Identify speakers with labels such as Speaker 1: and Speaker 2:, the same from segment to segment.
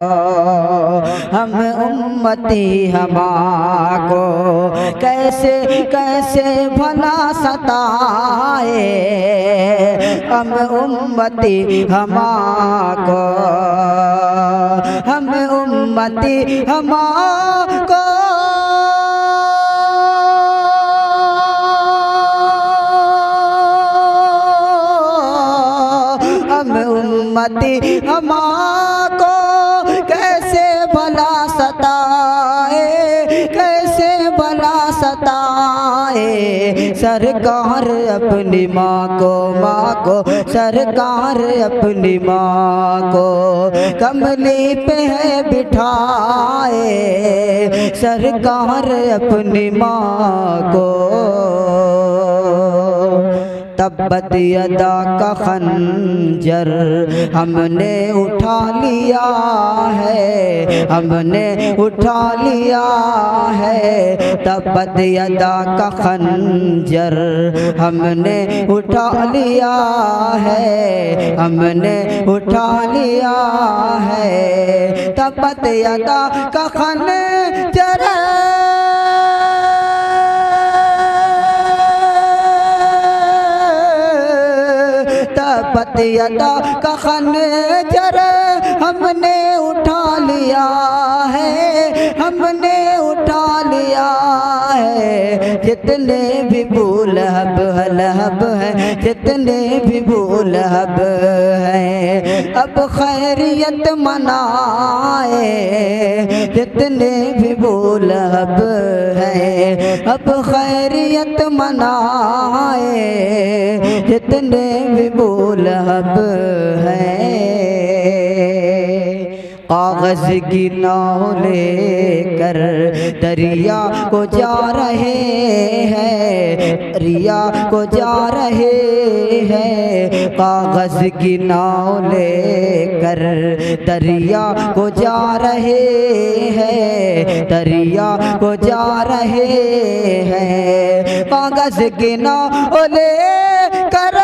Speaker 1: हम उम्मती हमाको कैसे कैसे भला सताए। हम उम्मती हमाको, हम उम्मती हमाको हम उम्मती हमाको कैसे भला सताए, कैसे भला सताए। सरकार अपनी माँ को सरकार अपनी माँ को कमली पे है बिठाए। सरकार अपनी माँ को तब्बत यदा का खंजर हमने उठा लिया है, हमने उठा लिया है। तब्बत यदा का खंजर हमने उठा लिया है, हमने उठा लिया है। तब्बत यदा का खंजर तब्बत यदा का खंजर हमने उठा लिया है, हमने उठा लिया है। जितने भी बूलहब हलब हैं, जितने भी बूलहब हैं, अब खैरियत मनाए। जितने भी बूलहब हैं, अब खैरियत मनाए। जितने भी बूलहब हैं, कागज की नाव लेकर दरिया को जा रहे हैं, दरिया को जा रहे हैं। कागज की नाव लेकर दरिया को जा रहे हैं, दरिया को जा रहे हैं। कागज की नाव लेकर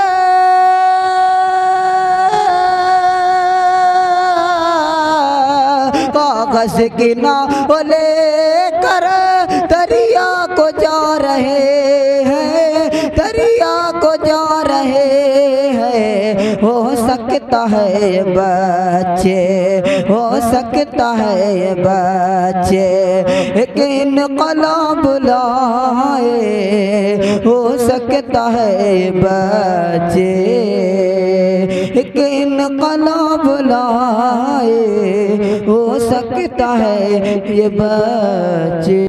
Speaker 1: कागज की नाव लेकर दरिया को जा रहे हैं, दरिया को जा रहे हैं। हो सकता है बच्चे, हो सकता है बच्चे एक इनकलाब लाए। हो सकता है बच्चे एक इनकलाब लाए। हो सकता है ये बच्चे